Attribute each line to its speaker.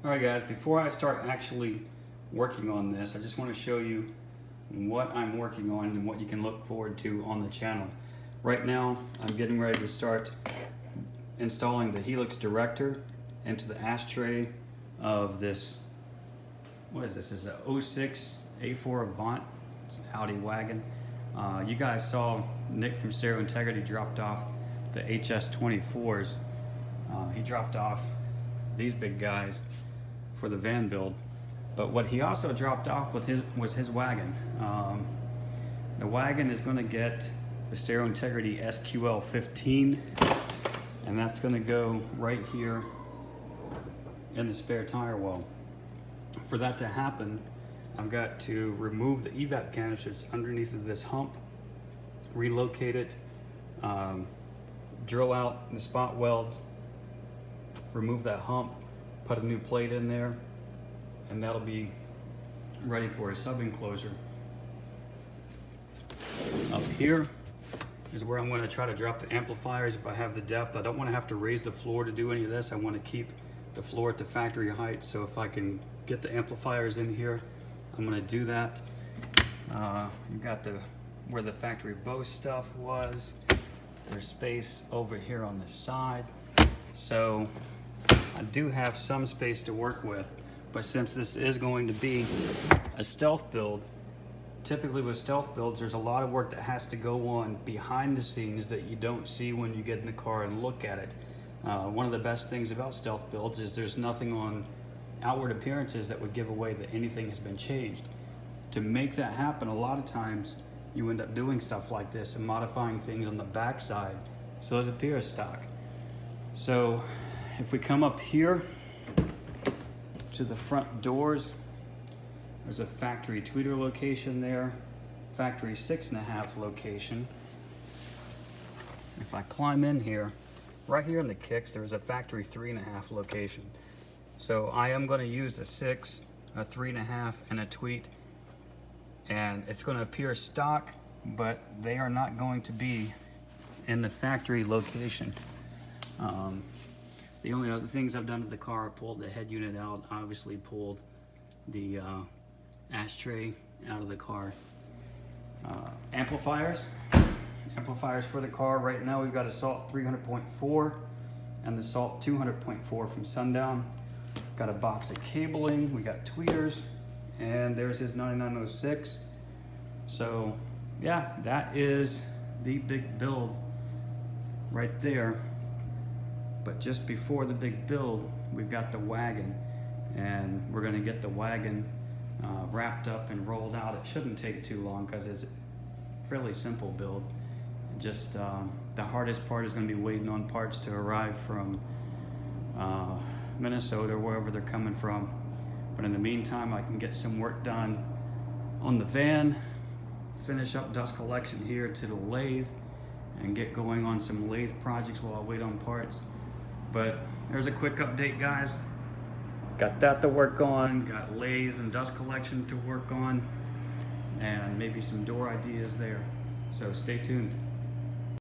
Speaker 1: Alright guys, before I start actually working on this, I just want to show you what I'm working on and what you can look forward to on the channel. Right now, I'm getting ready to start installing the Helix director into the ashtray of this, what is this? This is a 06 A4 Avant. It's an Audi wagon. You guys saw Nick from Stereo Integrity dropped off the HS24s. He dropped off these big guys for the van build, but what he also dropped off with was his wagon. The wagon is going to get the Stereo Integrity SQL15, and that's going to go right here in the spare tire well. For that to happen, I've got to remove the evap canister that's underneath of this hump, relocate it, drill out the spot welds, remove that hump, put a new plate in there, and that'll be ready for a sub enclosure. Up here is where I'm going to try to drop the amplifiers if I have the depth. I don't want to have to raise the floor to do any of this. I want to keep the floor at the factory height, so if I can get the amplifiers in here, I'm going to do that. You got where the factory Bose stuff was. There's space over here on the side, so I do have some space to work with. But since this is going to be a stealth build, typically with stealth builds, there's a lot of work that has to go on behind the scenes that you don't see when you get in the car and look at it. One of the best things about stealth builds is there's nothing on outward appearances that would give away that anything has been changed. To make that happen, a lot of times you end up doing stuff like this and modifying things on the backside so it appears stock. So if we come up here to the front doors, there's a factory tweeter location there, factory 6.5 location. If I climb in here, right here in the kicks, there's a factory 3.5 location. So I am going to use a 6, a 3.5, and a tweet, and it's going to appear stock, but they are not going to be in the factory location. The only other things I've done to the car, pulled the head unit out, obviously pulled the ashtray out of the car. Amplifiers for the car. Right now we've got a Salt 300.4 and the Salt 200.4 from Sundown. Got a box of cabling, we got tweeters, and there's his 9906. So yeah, that is the big build right there. But just before the big build, we've got the wagon, and we're going to get the wagon wrapped up and rolled out. It shouldn't take too long because it's a fairly simple build. Just the hardest part is going to be waiting on parts to arrive from Minnesota or wherever they're coming from. But in the meantime, I can get some work done on the van, finish up dust collection here to the lathe, and get going on some lathe projects while I wait on parts. But there's a quick update, guys. Got that to work on, got lathe and dust collection to work on, and maybe some door ideas there. So stay tuned.